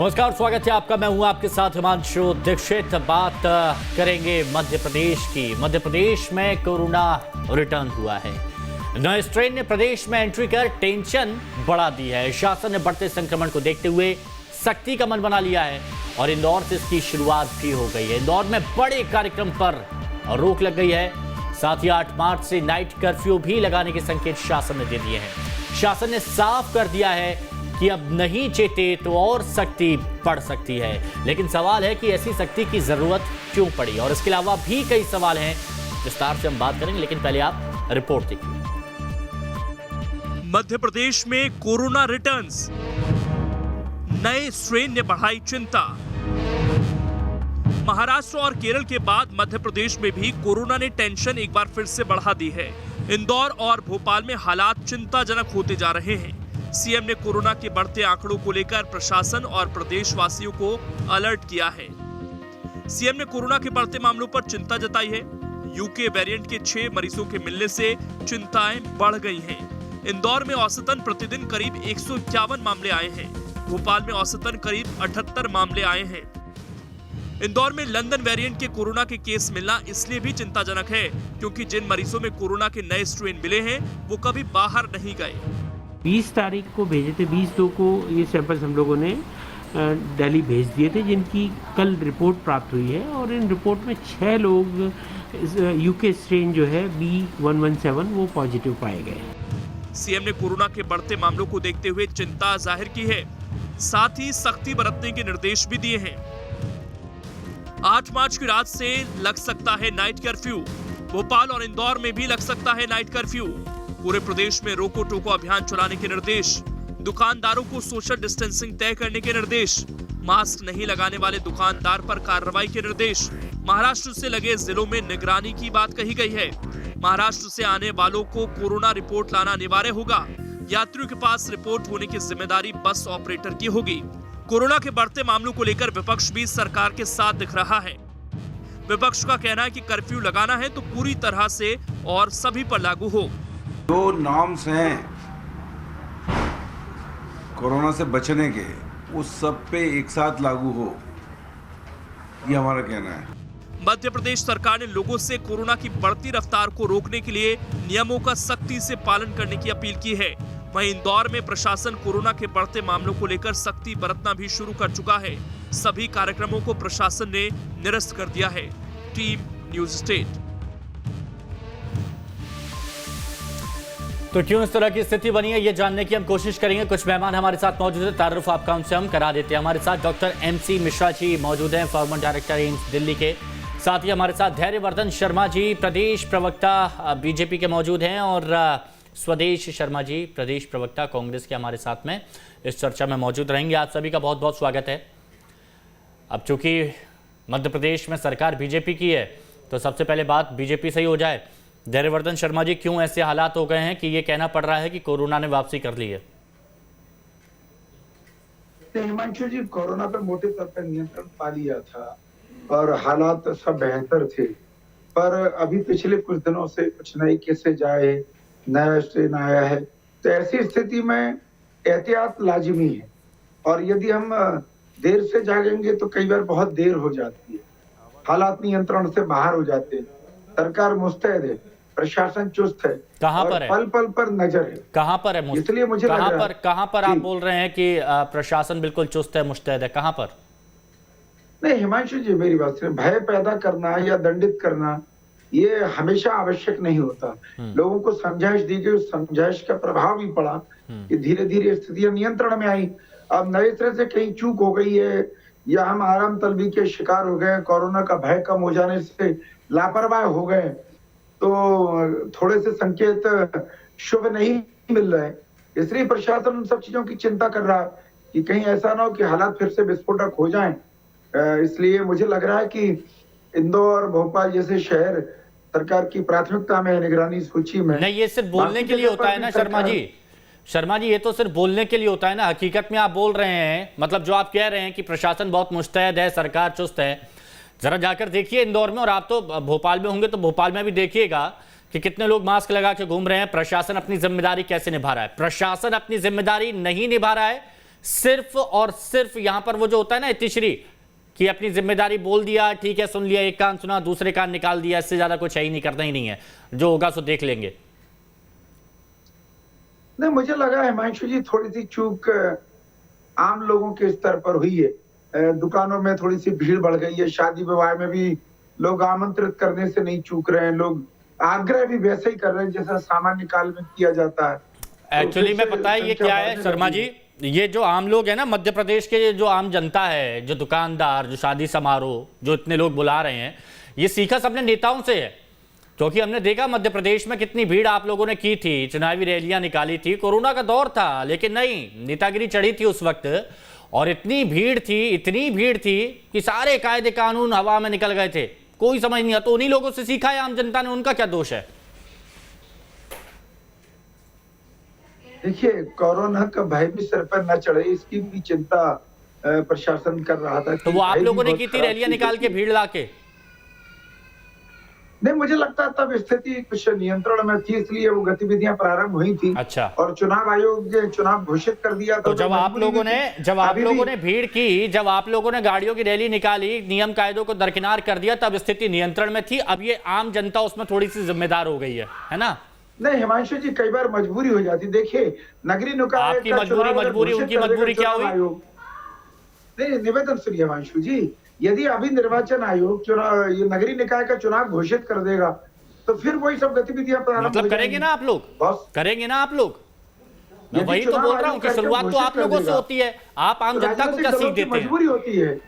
नमस्कार, स्वागत है आपका। मैं हूं आपके साथ हिमांशु दीक्षित। बात करेंगे मध्य प्रदेश की। मध्य प्रदेश में कोरोना रिटर्न हुआ है। नए स्ट्रेन ने प्रदेश में एंट्री कर टेंशन बढ़ा दी है। शासन ने बढ़ते संक्रमण को देखते हुए सख्ती का मन बना लिया है और इंदौर से इसकी शुरुआत भी हो गई है। इंदौर में बड़े कार्यक्रम पर रोक लग गई है। साथ ही 8 मार्च से नाइट कर्फ्यू भी लगाने के संकेत शासन ने दे दिए हैं। शासन ने साफ कर दिया है कि अब नहीं चेते तो और सख्ती पड़ सकती है। लेकिन सवाल है कि ऐसी सख्ती की जरूरत क्यों पड़ी, और इसके अलावा भी कई सवाल हैं। विस्तार से हम बात करेंगे, लेकिन पहले आप रिपोर्ट देखिए। मध्य प्रदेश में कोरोना रिटर्न्स, नए स्ट्रेन ने बढ़ाई चिंता। महाराष्ट्र और केरल के बाद मध्य प्रदेश में भी कोरोना ने टेंशन एक बार फिर से बढ़ा दी है। इंदौर और भोपाल में हालात चिंताजनक होते जा रहे हैं। सीएम ने कोरोना के बढ़ते आंकड़ों को लेकर प्रशासन और प्रदेशवासियों को अलर्ट किया है। सीएम ने कोरोना के बढ़ते मामलों पर चिंता जताई है। यूके वेरिएंट के 6 मरीजों के मिलने से चिंताएं बढ़ गई हैं। इंदौर में औसतन प्रतिदिन करीब 151 मामले आए हैं। भोपाल में औसतन करीब 78 मामले आए हैं। इंदौर में लंदन वेरिएंट के कोरोना के केस मिलना इसलिए भी चिंताजनक है क्योंकि जिन मरीजों में कोरोना के नए स्ट्रेन मिले हैं वो कभी बाहर नहीं गए। 20 तारीख को भेजे थे, 20/2 को ये सैंपल्स हम लोगों ने दिल्ली भेज दिए थे, जिनकी कल रिपोर्ट प्राप्त हुई है। और इन रिपोर्ट में 6 लोग यूके स्ट्रेन जो है B117 वो पॉजिटिव पाए गए। सीएम ने कोरोना के बढ़ते मामलों को देखते हुए चिंता जाहिर की है। साथ ही सख्ती बरतने के निर्देश भी दिए हैं। 8 मार्च की रात से लग सकता है नाइट कर्फ्यू। भोपाल और इंदौर में भी लग सकता है नाइट कर्फ्यू। पूरे प्रदेश में रोको टोको अभियान चलाने के निर्देश। दुकानदारों को सोशल डिस्टेंसिंग तय करने के निर्देश। मास्क नहीं लगाने वाले दुकानदार पर कार्रवाई के निर्देश। महाराष्ट्र से लगे जिलों में निगरानी की बात कही गई है। महाराष्ट्र से आने वालों को कोरोना रिपोर्ट लाना अनिवार्य होगा। यात्रियों के पास रिपोर्ट होने की जिम्मेदारी बस ऑपरेटर की होगी। कोरोना के बढ़ते मामलों को लेकर विपक्ष भी सरकार के साथ दिख रहा है। विपक्ष का कहना है कि कर्फ्यू लगाना है तो पूरी तरह से और सभी पर लागू हो। जो नॉर्म्स हैं कोरोना से बचने के, उस सब पे एक साथ लागू हो, ये हमारा कहना है। मध्य प्रदेश सरकार ने लोगों से कोरोना की बढ़ती रफ्तार को रोकने के लिए नियमों का सख्ती से पालन करने की अपील की है। वहीं इंदौर में प्रशासन कोरोना के बढ़ते मामलों को लेकर सख्ती बरतना भी शुरू कर चुका है। सभी कार्यक्रमों को प्रशासन ने निरस्त कर दिया है। Team news state. तो क्यों इस तरह की स्थिति बनी है, ये जानने की हम कोशिश करेंगे। कुछ मेहमान हमारे साथ मौजूद हैं। तारुफ आपका उनसे हम करा देते हैं। हमारे साथ डॉक्टर MC मिश्रा जी मौजूद हैं, फॉर्मर डायरेक्टर एम्स दिल्ली के। साथ ही हमारे साथ धैर्यवर्धन शर्मा जी, प्रदेश प्रवक्ता बीजेपी के मौजूद हैं, और स्वदेश शर्मा जी, प्रदेश प्रवक्ता कांग्रेस के, हमारे साथ में इस चर्चा में मौजूद रहेंगे। आप सभी का बहुत बहुत स्वागत है। अब चूंकि मध्य प्रदेश में सरकार बीजेपी की है, तो सबसे पहले बात बीजेपी से ही हो जाए। धैर्यवर्धन शर्मा जी, क्यों ऐसे हालात हो गए हैं कि ये कहना पड़ रहा है कि कोरोना ने वापसी कर ली है? हिमांशु जी, कोरोना पर मोटे तौर पर नियंत्रण पा लिया था और हालात सब बेहतर थे, पर अभी पिछले कुछ दिनों से कुछ नए केसेज आए, नया स्ट्रेन आया है, तो ऐसी स्थिति में एहतियात लाजिमी है। और यदि हम देर से जागेंगे तो कई बार बहुत देर हो जाती है, हालात नियंत्रण से बाहर हो जाते हैं। सरकार मुस्तैद है, प्रशासन चुस्त है, कहां पर है, पल पल पर नजर है। कहां पर है? इसलिए मुझे कहां पर आप बोल रहे हैं कि प्रशासन बिल्कुल चुस्त है, मुस्तैद है? कहां पर? नहीं हिमांशु जी, मेरी बात सुनिए। भय पैदा करना या दंडित करना ये हमेशा आवश्यक नहीं होता। लोगों को समझाइश दी गई, उस समझाइश का प्रभाव भी पड़ा कि धीरे धीरे स्थितियां नियंत्रण में आई। अब नए तरह से कहीं चूक हो गई है या हम आराम तलबी के शिकार हो गए, कोरोना का भय कम हो जाने से लापरवाह हो गए, तो थोड़े से संकेत शुभ नहीं मिल रहे। इसलिए प्रशासन उन सब चीजों की चिंता कर रहा है कि कहीं ऐसा ना हो कि हालात फिर से विस्फोटक हो जाएं। इसलिए मुझे लग रहा है कि इंदौर, भोपाल जैसे शहर सरकार की प्राथमिकता में, निगरानी सूची में। नहीं, ये सिर्फ बोलने के लिए होता है ना शर्मा जी। शर्मा जी, ये तो सिर्फ बोलने के लिए होता है ना। हकीकत में आप बोल रहे हैं, मतलब जो आप कह रहे हैं कि प्रशासन बहुत मुस्तैद है, सरकार चुस्त है, जरा जाकर देखिए इंदौर में। और आप तो भोपाल में होंगे, तो भोपाल में भी देखिएगा कि कितने लोग मास्क लगा के घूम रहे हैं। प्रशासन अपनी जिम्मेदारी कैसे निभा रहा है? प्रशासन अपनी जिम्मेदारी नहीं निभा रहा है सिर्फ और सिर्फ यहां पर वो जो होता है ना इतिश्री कि अपनी जिम्मेदारी बोल दिया, ठीक है, सुन लिया, एक कान सुना दूसरे कान निकाल दिया, इससे ज्यादा कुछ है ही नहीं, करना ही नहीं है, जो होगा सो देख लेंगे। नहीं, मुझे लगा हिमांशु जी थोड़ी सी चूक आम लोगों के स्तर पर हुई है। दुकानों में थोड़ी सी भीड़ बढ़ गई है, शादी विवाह में भी लोग आमंत्रित करने से नहीं चूक रहे हैं, लोग आग्रह भी वैसे ही कर रहे हैं जैसा सामान्य काल में किया जाता है। एक्चुअली में पता है ये क्या है शर्मा जी, ये जो आम लोग हैं ना मध्य प्रदेश के, जो आम जनता है, जो दुकानदार, जो शादी समारोह, जो इतने लोग बुला रहे हैं, ये सीखा सबने नेताओं से है। क्योंकि हमने देखा मध्य प्रदेश में कितनी भीड़ आप लोगों ने की थी, चुनावी रैलियां निकाली थी, कोरोना का दौर था, लेकिन नहीं, नेतागिरी चढ़ी थी उस वक्त, और इतनी भीड़ थी कि सारे कायदे कानून हवा में निकल गए थे, कोई समझ नहीं आता। तो उन्हीं लोगों से सीखा है आम जनता ने, उनका क्या दोष है? देखिए, कोरोना का भय भी सिर पर न चढ़े इसकी भी चिंता प्रशासन कर रहा था। तो वो आप लोगों ने की थी रैलियां निकाल के, भीड़ लाके? नहीं, मुझे लगता है तब स्थिति कुछ नियंत्रण में थी, इसलिए वो गतिविधियां प्रारंभ हुई थी। अच्छा। और चुनाव आयोग ने चुनाव घोषित कर दिया था। तो जब आप लोगों ने भीड़ की, जब आप लोगों ने गाड़ियों की रैली निकाली, नियम कायदों को दरकिनार कर दिया, तब स्थिति नियंत्रण में थी। अब ये आम जनता उसमें थोड़ी सी जिम्मेदार हो गई है ना? नहीं हिमांशु जी, कई बार मजबूरी हो जाती। देखिए, नगरीय निकाय आपकी मजबूरी उनकी मजबूरी क्या हुई? नहीं, निवेदन सुनिए हिमांशु जी, यदि अभी निर्वाचन आयोग चुनाव, ये नगरीय निकाय का चुनाव घोषित कर देगा तो फिर वही सब गतिविधियां प्रारंभ मतलब करेंगे ना आप लोग? करेंगे ना आप लोग? मैं वही तो बोल रहा हूँ कि शुरुआत तो आप लोगों से होती है, आप आम जनता को क्या सीख देते हैं? मजबूरी होती है,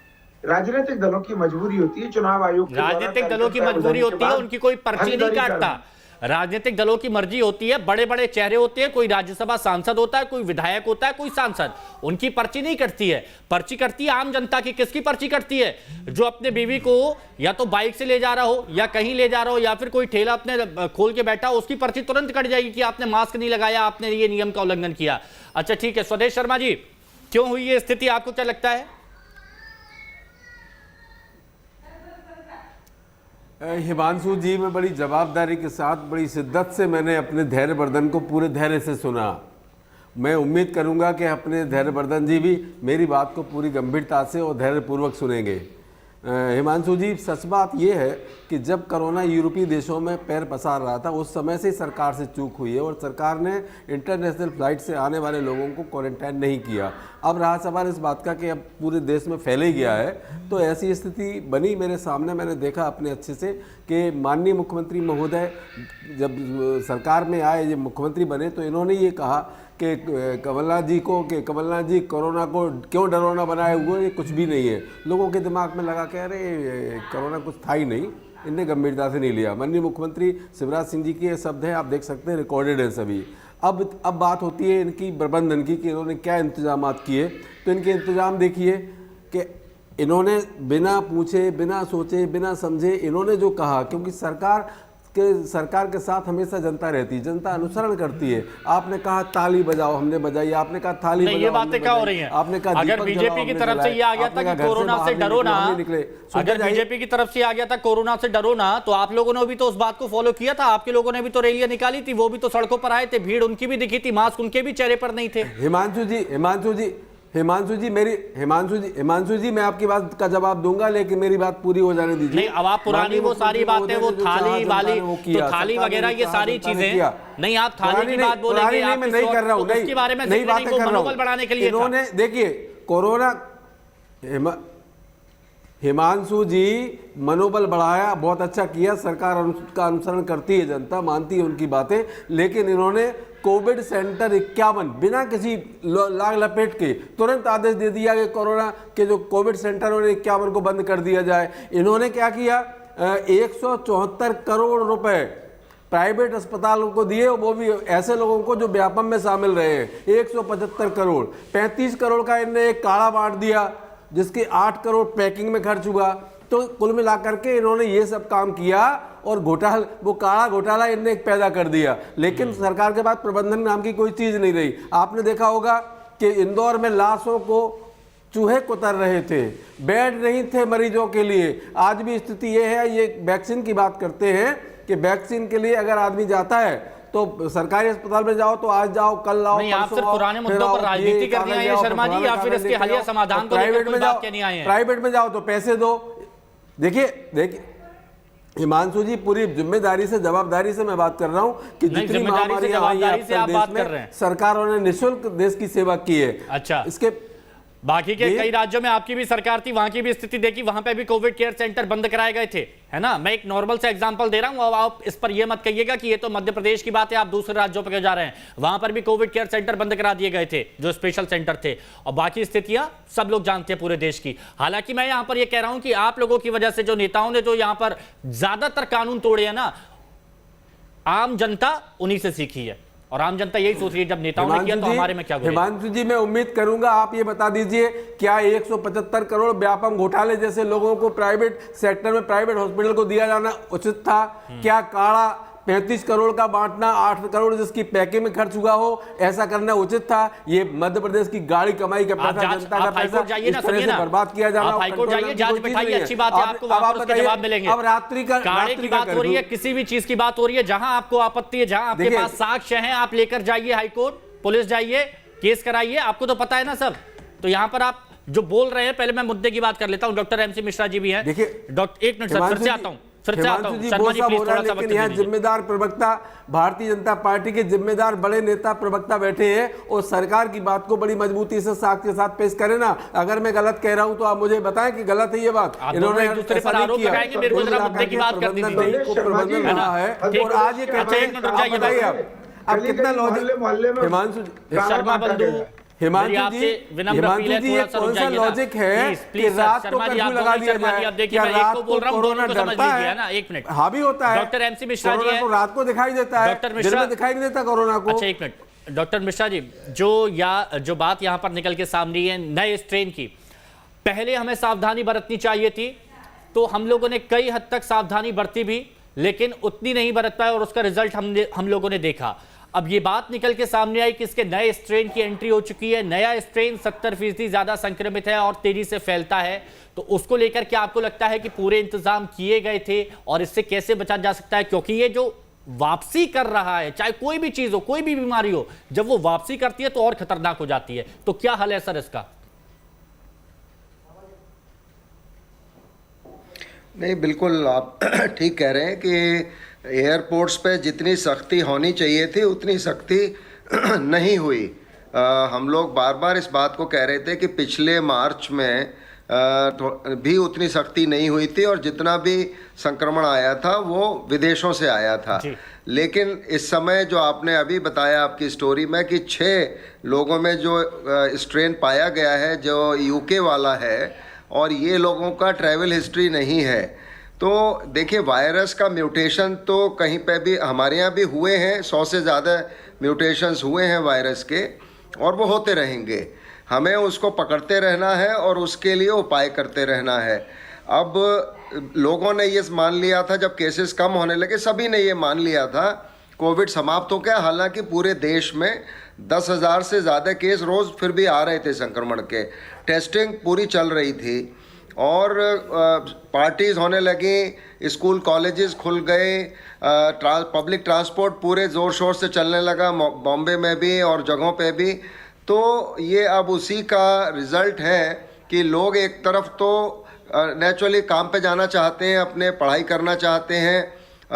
राजनीतिक दलों की मजबूरी होती है। चुनाव आयोग, राजनीतिक दलों की मजबूरी होती है, उनकी कोई पर्ची नहीं काटता। राजनीतिक दलों की मर्जी होती है, बड़े बड़े चेहरे होते हैं, कोई राज्यसभा सांसद होता है, कोई विधायक होता है, कोई सांसद, उनकी पर्ची नहीं कटती है। पर्ची कटती है आम जनता की। किसकी पर्ची कटती है? जो अपने बीवी को या तो बाइक से ले जा रहा हो, या कहीं ले जा रहा हो, या फिर कोई ठेला अपने खोल के बैठा हो, उसकी पर्ची तुरंत कट जाएगी कि आपने मास्क नहीं लगाया, आपने ये नियम का उल्लंघन किया। अच्छा ठीक है, स्वदेश शर्मा जी, क्यों हुई ये स्थिति, आपको क्या लगता है? हिमांशु जी, मैं बड़ी जवाबदारी के साथ, बड़ी शिद्दत से मैंने अपने धैर्यवर्धन को पूरे धैर्य से सुना। मैं उम्मीद करूंगा कि अपने धैर्यवर्धन जी भी मेरी बात को पूरी गंभीरता से और धैर्यपूर्वक सुनेंगे। हिमांशु जी, सच बात यह है कि जब कोरोना यूरोपीय देशों में पैर पसार रहा था, उस समय से सरकार से चूक हुई है और सरकार ने इंटरनेशनल फ्लाइट से आने वाले लोगों को क्वारंटाइन नहीं किया। अब रहा सवाल इस बात का कि अब पूरे देश में फैल ही गया है, तो ऐसी स्थिति बनी मेरे सामने। मैंने देखा अपने अच्छे से कि माननीय मुख्यमंत्री महोदय जब सरकार में आए, ये मुख्यमंत्री बने, तो इन्होंने ये कहा कि कमलनाथ जी को कि कमलनाथ जी कोरोना को क्यों डरावना बनाए हुए, ये कुछ भी नहीं है। लोगों के दिमाग में लगा कि अरे कोरोना कुछ था ही नहीं, इनने गंभीरता से नहीं लिया। माननीय मुख्यमंत्री शिवराज सिंह जी के ये शब्द हैं, आप देख सकते हैं, रिकॉर्डेड है सभी। अब बात होती है इनकी प्रबंधन की कि इन्होंने क्या इंतजाम किए। तो इनके इंतजाम देखिए कि इन्होंने बिना पूछे, बिना सोचे, बिना समझे इन्होंने जो कहा, क्योंकि सरकार के साथ हमेशा जनता रहती है, जनता अनुसरण करती है। आपने कहा ताली बजाओ, हमने बजाई। आपने कहा थाली बजाओ, ये बातें क्या हो रही हैं? आपने कहा अगर बीजेपी की तरफ से ये आ गया था कि कोरोना से डरो ना, अगर बीजेपी की तरफ से आ गया था कोरोना से डरो ना, तो आप लोगों ने भी तो उस बात को फॉलो किया था। आपके लोगों ने भी तो रैलियां निकाली थी, वो भी तो सड़कों पर आए थे, भीड़ उनकी भी दिखी थी, मास्क उनके भी चेहरे पर नहीं थे। हिमांशु जी, मैं आपकी बात का जवाब दूंगा, लेकिन मेरी बात पूरी हो जाने दीजिए। नहीं, अब आप पुरानी वो सारी बातें, वो थाली वाली, तो थाली वगैरह ये सारी चीजें नहीं, आप थाली की बात बोलेंगे, मैं नहीं कर रहा हूँ, उसके बारे में नई बातें कर रहा हूँ। मनोबल बढ़ाने के लिए इन्होंने देखिए कोरोना, हिमांशु जी, मनोबल बढ़ाया, बहुत अच्छा किया। सरकार का अनुसरण करती है, जनता मानती है उनकी बातें, लेकिन इन्होंने कोविड सेंटर 51 बिना किसी लाग लपेट के तुरंत आदेश दे दिया कि कोरोना के जो कोविड सेंटर 51 को बंद कर दिया जाए। इन्होंने क्या किया, 174 करोड़ रुपए प्राइवेट अस्पतालों को दिए, वो भी ऐसे लोगों को जो व्यापम में शामिल रहे हैं। 175 करोड़, 35 करोड़ का इन्हें एक काढ़ा बांट दिया, जिसके 8 करोड़ पैकिंग में खर्च हुआ। तो कुल मिलाकर के इन्होंने ये सब काम किया और वो काला घोटाला इनने पैदा कर दिया। लेकिन सरकार के पास प्रबंधन नाम की कोई चीज नहीं रही। आपने देखा होगा कि इंदौर में लाशों को चूहे कुतर रहे थे, बेड नहीं थे मरीजों के लिए। आज भी स्थिति ये है। ये वैक्सीन की बात करते हैं कि वैक्सीन के लिए अगर आदमी जाता है तो सरकारी अस्पताल में जाओ तो आज जाओ कल आओ नहीं, आप परसों सिर्फ आओ, पुराने फिर मुद्दों आओ, पर राजनीति ये करने आए हैं कागज शर्मा लाओ, जी, या फलाना फिर इसके लेके हालिया जाओ। समाधान को प्राइवेट लेकर कोई में बात जाओ, कहने आए हैं? प्राइवेट में जाओ तो पैसे दो। देखिए हिमांशु जी, पूरी जिम्मेदारी से जवाबदारी से मैं बात कर रहा हूं कि नहीं, जितनी जिम्मेदारी से महामारियां आई जवाबदारी हैं से आप देश बात में, कर रहे हैं। सरकारों ने निःशुल्क देश की सेवा की है। अच्छा, इसके बाकी के कई राज्यों में आपकी भी सरकार थी, वहां की भी स्थिति देखी, वहां पे भी कोविड केयर सेंटर बंद कराए गए थे, है ना। मैं एक नॉर्मल सा एग्जांपल दे रहा हूं, अब आप इस पर यह मत कहिएगा कि ये तो मध्य प्रदेश की बात है, आप दूसरे राज्यों पर जा रहे हैं। वहां पर भी कोविड केयर सेंटर बंद करा दिए गए थे, जो स्पेशल सेंटर थे, और बाकी स्थितियां सब लोग जानते हैं पूरे देश की। हालांकि मैं यहां पर यह कह रहा हूं कि आप लोगों की वजह से, जो नेताओं ने जो यहां पर ज्यादातर कानून तोड़े हैं ना, आम जनता उन्हीं से सीखी है, और आम जनता यही सोच रही है जब नेताओं ने किया तो हमारे में क्या गुरेज? हिमांशु जी, मैं उम्मीद करूंगा आप ये बता दीजिए, क्या 175 करोड़ व्यापम घोटाले जैसे लोगों को प्राइवेट सेक्टर में प्राइवेट हॉस्पिटल को दिया जाना उचित था? क्या काढ़ा 35 करोड़ का बांटना 8 करोड़ जिसकी पैकेज में खर्च हुआ हो, ऐसा करना उचित था? ये मध्य प्रदेश की गाड़ी कमाई का पैसा, जनता का पैसा जाइए ना, इस तरह से बर्बाद किया जाना, हाईकोर्ट जाइए, जांच बिठाइए, अच्छी बात है, आपको वहां पर उसके जवाब मिलेंगे। अब रात्रि का काढ़े की बात हो रही है, किसी भी चीज की बात हो रही है, जहां आपको आपत्ति है, जहां आपके पास साक्ष्य हैं, आप लेकर जाइए हाईकोर्ट, पुलिस जाइए, केस कराइए, आपको तो पता है ना सब। तो यहां पर आप जो बोल रहे हैं, पहले मैं मुद्दे की बात कर लेता हूं। डॉक्टर एमसी मिश्रा जी भी हैं। देखिए, डॉक्टर, एक मिनट सर, फिर से आता हूं। लेकिन यहाँ जिम्मेदार प्रवक्ता, भारतीय जनता पार्टी के जिम्मेदार बड़े नेता प्रवक्ता बैठे हैं और सरकार की बात को बड़ी मजबूती से साथ के साथ पेश करें ना। अगर मैं गलत कह रहा हूं तो आप मुझे बताएं कि गलत है ये बात। इन्होंने एक दूसरे पर आरोप लगाएंगे, मेरे को जरा मुद्दे की बात कर दीजिए। प्रबंधन रहा है और आज ये कहते हैं, बताइए अब कितना लॉजिक, हिमांशु शर्मा बंधु, हिमांशु जी, ये कौन सा लॉजिक है कि रात को कर्फ्यू लगा दिया जाए? क्या रात को कोरोना डरता है ना? एक मिनट, हावी होता है। डॉक्टर एमसी मिश्रा जी को रात को दिखाई देता है, दिन में दिखाई नहीं देता कोरोना को। अच्छा, एक मिनट डॉक्टर मिश्रा जी, जो बात यहाँ पर निकल के सामने है नए स्ट्रेन की, पहले हमें सावधानी बरतनी चाहिए थी, तो हम लोगों ने कई हद तक सावधानी बरती भी, लेकिन उतनी नहीं बरत पाए और उसका रिजल्ट हम लोगों ने देखा। अब ये बात निकल के सामने आई कि इसके नए स्ट्रेन की एंट्री हो चुकी है, नया स्ट्रेन 70% ज्यादा संक्रमित है और तेजी से फैलता है, तो उसको लेकर क्या आपको लगता है कि पूरे इंतजाम किए गए थे और इससे कैसे बचा जा सकता है? क्योंकि ये जो वापसी कर रहा है, चाहे कोई भी चीज हो, कोई भी बीमारी हो, जब वो वापसी करती है तो और खतरनाक हो जाती है, तो क्या हल है सर इसका? नहीं, बिल्कुल आप ठीक कह रहे हैं कि एयरपोर्ट्स पे जितनी सख्ती होनी चाहिए थी उतनी सख्ती नहीं हुई। हम लोग बार बार इस बात को कह रहे थे कि पिछले मार्च में भी उतनी सख्ती नहीं हुई थी और जितना भी संक्रमण आया था वो विदेशों से आया था। लेकिन इस समय जो आपने अभी बताया आपकी स्टोरी में कि 6 लोगों में जो स्ट्रेन पाया गया है जो यूके वाला है और ये लोगों का ट्रैवल हिस्ट्री नहीं है, तो देखिए वायरस का म्यूटेशन तो कहीं पे भी हमारे यहाँ भी हुए हैं, 100 से ज़्यादा म्यूटेशंस हुए हैं वायरस के और वो होते रहेंगे। हमें उसको पकड़ते रहना है और उसके लिए उपाय करते रहना है। अब लोगों ने ये मान लिया था, जब केसेस कम होने लगे सभी ने ये मान लिया था कोविड समाप्त हो गया। हालांकि पूरे देश में 10,000 से ज़्यादा केस रोज़ फिर भी आ रहे थे संक्रमण के, टेस्टिंग पूरी चल रही थी और पार्टीज़ होने लगी, स्कूल कॉलेजेस खुल गए, पब्लिक ट्रांसपोर्ट पूरे ज़ोर शोर से चलने लगा बॉम्बे में भी और जगहों पे भी। तो ये अब उसी का रिज़ल्ट है कि लोग एक तरफ तो नेचुरली काम पे जाना चाहते हैं, अपने पढ़ाई करना चाहते हैं,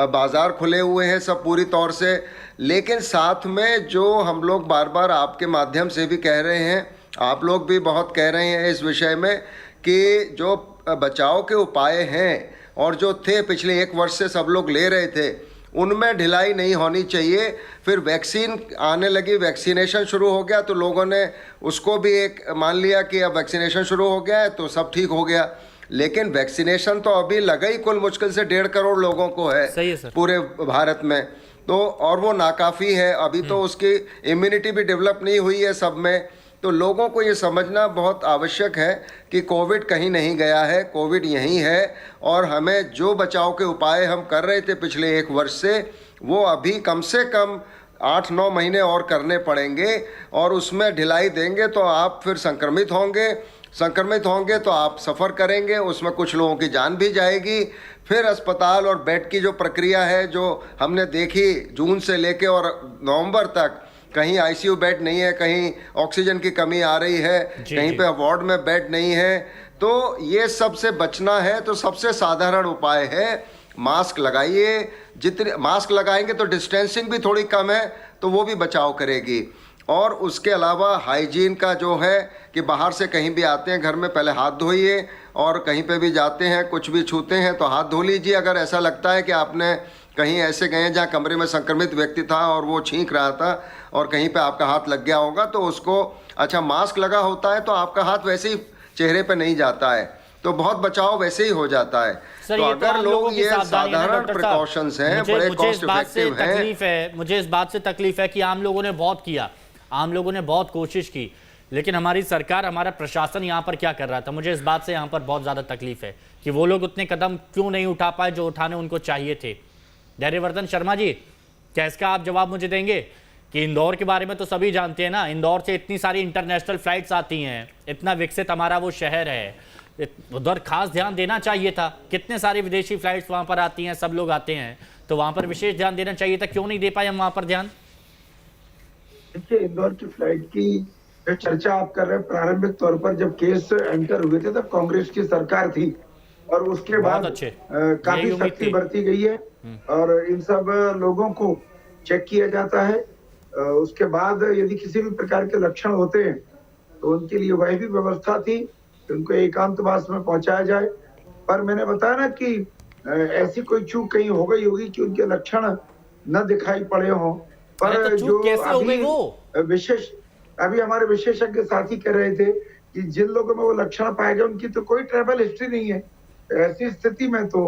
बाज़ार खुले हुए हैं सब पूरी तौर से, लेकिन साथ में जो हम लोग बार बार आपके माध्यम से भी कह रहे हैं, आप लोग भी बहुत कह रहे हैं इस विषय में कि जो बचाव के उपाय हैं और जो थे पिछले 1 वर्ष से सब लोग ले रहे थे उनमें ढिलाई नहीं होनी चाहिए। फिर वैक्सीन आने लगी, वैक्सीनेशन शुरू हो गया तो लोगों ने उसको भी एक मान लिया कि अब वैक्सीनेशन शुरू हो गया है तो सब ठीक हो गया। लेकिन वैक्सीनेशन तो अभी लगा ही कुल मुश्किल से 1.5 करोड़ लोगों को है, सही है सर, पूरे भारत में, तो और वो नाकाफ़ी है अभी, तो उसकी इम्यूनिटी भी डेवलप नहीं हुई है सब में। तो लोगों को ये समझना बहुत आवश्यक है कि कोविड कहीं नहीं गया है, कोविड यहीं है और हमें जो बचाव के उपाय हम कर रहे थे पिछले 1 वर्ष से वो अभी कम से कम 8-9 महीने और करने पड़ेंगे और उसमें ढिलाई देंगे तो आप फिर संक्रमित होंगे, संक्रमित होंगे तो आप सफ़र करेंगे, उसमें कुछ लोगों की जान भी जाएगी। फिर अस्पताल और बेड की जो प्रक्रिया है जो हमने देखी जून से लेके और नवंबर तक, कहीं आईसीयू बेड नहीं है, कहीं ऑक्सीजन की कमी आ रही है, कहीं पे वार्ड में बेड नहीं है। तो ये सब से बचना है तो सबसे साधारण उपाय है मास्क लगाइए। जितने मास्क लगाएंगे तो डिस्टेंसिंग भी थोड़ी कम है तो वो भी बचाव करेगी। और उसके अलावा हाइजीन का जो है कि बाहर से कहीं भी आते हैं घर में पहले हाथ धोइए, और कहीं पे भी जाते हैं कुछ भी छूते हैं तो हाथ धो लीजिए। अगर ऐसा लगता है कि आपने कहीं ऐसे गए जहाँ कमरे में संक्रमित व्यक्ति था और वो छींक रहा था और कहीं पे आपका हाथ लग गया होगा तो उसको, अच्छा मास्क लगा होता है तो आपका हाथ वैसे ही चेहरे पे नहीं जाता है, तो बहुत बचाव वैसे ही हो जाता है। सर, तो ये अगर लोग ये साधारण प्रिकॉशंस हैं, बड़े कॉस्ट इफेक्टिव हैं। मुझे इस बात से तकलीफ है कि आम लोगों ने बहुत किया, आम लोगों ने बहुत कोशिश की, लेकिन हमारी सरकार, हमारा प्रशासन यहाँ पर क्या कर रहा था, मुझे इस बात से यहाँ पर बहुत ज़्यादा तकलीफ है कि वो लोग उतने कदम क्यों नहीं उठा पाए जो उठाने उनको चाहिए थे। धैर्यवर्धन शर्मा जी, क्या इसका आप जवाब मुझे देंगे कि इंदौर के बारे में तो सभी जानते हैं ना, इंदौर से इतनी सारी इंटरनेशनल फ्लाइट्स आती हैं, इतना विकसित हमारा वो शहर है, उधर खास ध्यान देना चाहिए था। कितने सारे विदेशी फ्लाइट्स वहाँ पर आती हैं, सब लोग आते हैं, तो वहाँ पर विशेष ध्यान देना चाहिए था, क्यों नहीं दे पाए हम वहाँ पर ध्यान? देखिए, इंदौर की फ्लाइट की जो चर्चा आप कर रहे हैं, प्रारंभिक तौर पर जब केस एंटर हुए थे तब कांग्रेस की सरकार थी और उसके बाद काफी सख्ती बरती गई है और इन सब लोगों को चेक किया जाता है। उसके बाद यदि किसी भी प्रकार के लक्षण होते हैं तो उनके लिए वह भी व्यवस्था थी कि उनको एकांतवास में पहुंचाया जाए। पर मैंने बताया ना कि ऐसी कोई चूक कहीं हो गई होगी कि उनके लक्षण न दिखाई पड़े हों, पर तो जो कैसे हो गई वो? अभी हमारे विशेषज्ञ साथी कह रहे थे कि जिन लोगों में वो लक्षण पाए गए उनकी तो कोई ट्रैवल हिस्ट्री नहीं है। ऐसी स्थिति में तो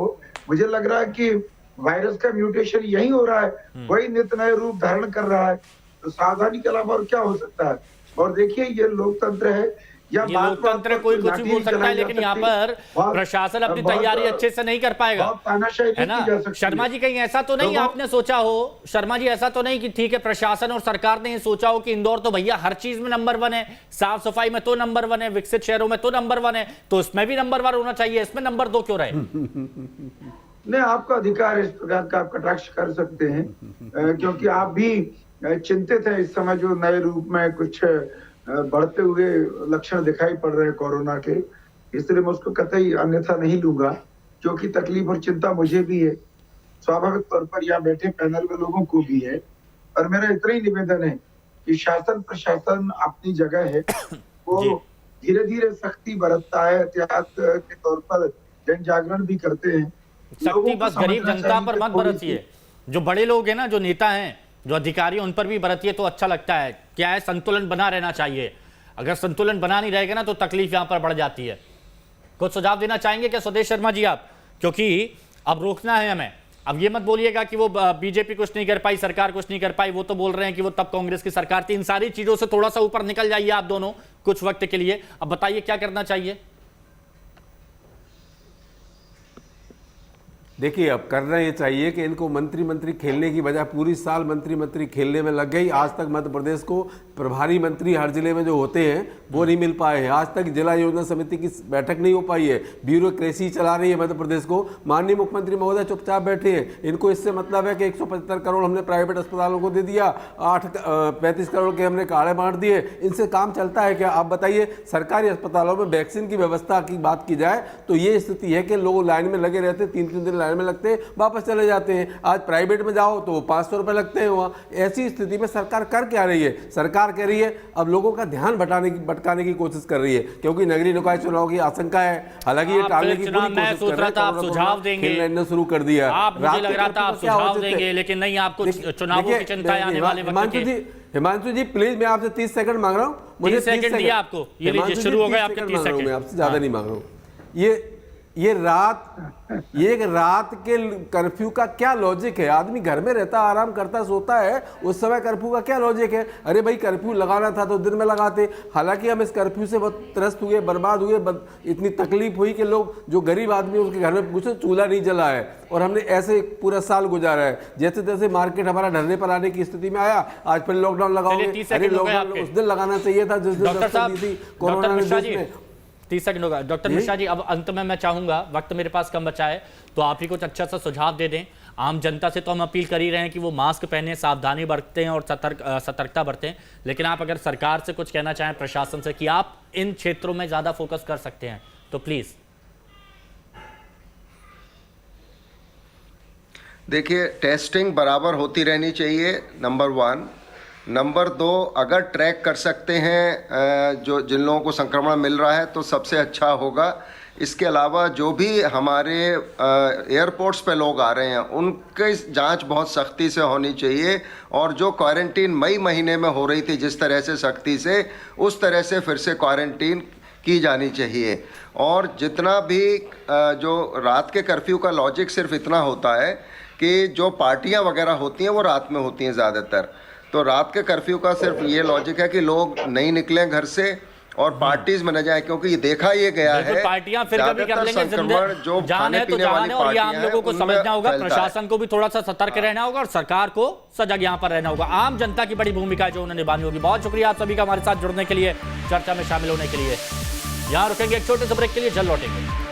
मुझे लग रहा है कि वायरस का म्यूटेशन यही हो रहा है, वही नित नए रूप धारण कर रहा है। तो सावधानी के अलावा और क्या हो सकता है? और देखिए, ये लोकतंत्र है, ये लोकतंत्र कोई कुछ भी बोल सकता है, लेकिन यहाँ पर प्रशासन अपनी तैयारी अच्छे से नहीं कर पाएगा, है ना? शर्मा जी, कहीं ऐसा तो नहीं आपने सोचा हो, शर्मा जी, ऐसा तो नहीं कि ठीक है प्रशासन और सरकार ने सोचा हो कि इंदौर तो भैया हर चीज में नंबर 1 है, साफ सफाई में तो नंबर 1 है, विकसित शहरों में तो नंबर 1 है, तो इसमें भी नंबर 1 होना चाहिए, इसमें नंबर 2 क्यों रहे? नहीं, आपका अधिकार इस प्रकार का आप कटाक्ष कर सकते हैं, क्योंकि आप भी चिंतित हैं इस समय जो नए रूप में कुछ बढ़ते हुए लक्षण दिखाई पड़ रहे हैं कोरोना के, इसलिए मैं उसको कतई अन्यथा नहीं लूंगा, क्योंकि तकलीफ और चिंता मुझे भी है, स्वाभाविक तौर पर यहाँ बैठे पैनल में लोगों को भी है। और मेरा इतना ही निवेदन है कि शासन प्रशासन अपनी जगह है, वो धीरे धीरे सख्ती बरतता है, एहतियात के तौर पर जन जागरण भी करते हैं। सख्ती बस गरीब जनता पर मत बरतिए, जो बड़े लोग हैं ना, जो नेता हैं, जो अधिकारी, उन पर भी बरतिए तो अच्छा लगता है। क्या है, संतुलन बना रहना चाहिए, अगर संतुलन बना नहीं रहेगा ना तो तकलीफ यहां पर बढ़ जाती है। कुछ सुझाव देना चाहेंगे क्या स्वदेश शर्मा जी आप? क्योंकि अब रोकना है हमें, अब ये मत बोलिएगा कि वो बीजेपी कुछ नहीं कर पाई, सरकार कुछ नहीं कर पाई, वो तो बोल रहे हैं कि वो तब कांग्रेस की सरकार थी। इन सारी चीजों से थोड़ा सा ऊपर निकल जाइए आप दोनों कुछ वक्त के लिए। अब बताइए क्या करना चाहिए? देखिए, अब करना ये चाहिए कि इनको मंत्री खेलने की बजाय पूरी साल मंत्री खेलने में लग गई। आज तक मध्य प्रदेश को प्रभारी मंत्री हर जिले में जो होते हैं वो नहीं मिल पाए हैं। आज तक जिला योजना समिति की बैठक नहीं हो पाई है, ब्यूरोक्रेसी चला रही है मध्य प्रदेश को। माननीय मुख्यमंत्री महोदय चुपचाप बैठे हैं। इनको इससे मतलब है कि 175 करोड़ हमने प्राइवेट अस्पतालों को दे दिया, 35 करोड़ के हमने काढ़े बांट दिए, इनसे काम चलता है क्या? आप बताइए। सरकारी अस्पतालों में वैक्सीन की व्यवस्था की बात की जाए तो ये स्थिति है कि लोग लाइन में लगे रहते, 3-3 दिन में लगते हैं, वापस चले जाते हैं। आज प्राइवेट में जाओ तो 500 रुपए लगते हैं वहां। ऐसी स्थिति में सरकार कर क्या रही है? सरकार कह रही है अब लोगों का ध्यान भटकाने की कोशिश कर रही है, क्योंकि नगरीय निकाय चुनाव की आशंका है। हालांकि ये टालने की पूरी कोशिश कर रहे हैं। आप सुझाव देंगे, शुरू कर दिया, मुझे लग रहा था आप सुझाव देंगे, लेकिन नहीं, आपको चुनावों की चिंता है आने वाले वक्त की। हिमांशु जी प्लीज, मैं आपसे 30 सेकंड मांग रहा हूँ, मुझे 30 सेकंड दिया आपको। ये लीजिए, शुरू हो गए आपके 30 सेकंड, मैं आपसे ज्यादा नहीं मांग रहा हूँ। ये रात के कर्फ्यू का क्या लॉजिक है? आदमी घर में रहता, आराम करता, सोता है, उस समय कर्फ्यू का क्या लॉजिक है? अरे भाई, कर्फ्यू लगाना था तो दिन में लगाते। हालांकि हम इस कर्फ्यू से बहुत त्रस्त हुए, बर्बाद हुए, इतनी तकलीफ हुई कि लोग जो गरीब आदमी उसके घर में पूछो चूल्हा नहीं जला है, और हमने ऐसे पूरा साल गुजारा है। जैसे तैसे मार्केट हमारा ढलने पर आने की स्थिति में आया। आज फिर लॉकडाउन लगाओगे, अरे लॉकडाउन उस दिन लगाना चाहिए था जिस दिन कोरोना ने। 30 सेकंड होगा। डॉक्टर मिश्रा जी, अब अंत में मैं चाहूंगा, वक्त मेरे पास कम बचा है, तो आप ही कुछ अच्छा सा सुझाव दे दें। आम जनता से तो हम अपील कर ही रहे हैं कि वो मास्क पहने, सावधानी बरतें और सतर्कता बरतें, लेकिन आप अगर सरकार से कुछ कहना चाहें, प्रशासन से, कि आप इन क्षेत्रों में ज्यादा फोकस कर सकते हैं, तो प्लीज। देखिए, टेस्टिंग बराबर होती रहनी चाहिए, नंबर 1। नंबर 2, अगर ट्रैक कर सकते हैं जो जिन लोगों को संक्रमण मिल रहा है तो सबसे अच्छा होगा। इसके अलावा जो भी हमारे एयरपोर्ट्स पे लोग आ रहे हैं उनकी जांच बहुत सख्ती से होनी चाहिए, और जो क्वारंटीन मई महीने में हो रही थी जिस तरह से सख्ती से, उस तरह से फिर से क्वारंटीन की जानी चाहिए। और जितना भी जो रात के कर्फ्यू का लॉजिक सिर्फ इतना होता है कि जो पार्टियां वगैरह होती हैं वो रात में होती हैं ज़्यादातर, तो रात के कर्फ्यू का सिर्फ ये लॉजिक है कि लोग नहीं निकलें घर से और पार्टीज में न जाए, क्योंकि ये देखा ये गया है पार्टियां फिर कभी कर लेंगे, जो जान है तो जान है, और ये आम लोगों को समझना होगा, प्रशासन को भी थोड़ा सा सतर्क रहना होगा और सरकार को सजग यहाँ पर रहना होगा। आम जनता की बड़ी भूमिका है जो उन्हें निभानी होगी। बहुत शुक्रिया आप सभी का हमारे साथ जुड़ने के लिए, चर्चा में शामिल होने के लिए। यहाँ रुकेंगे एक छोटे से ब्रेक के लिए, जल्द लौटेंगे।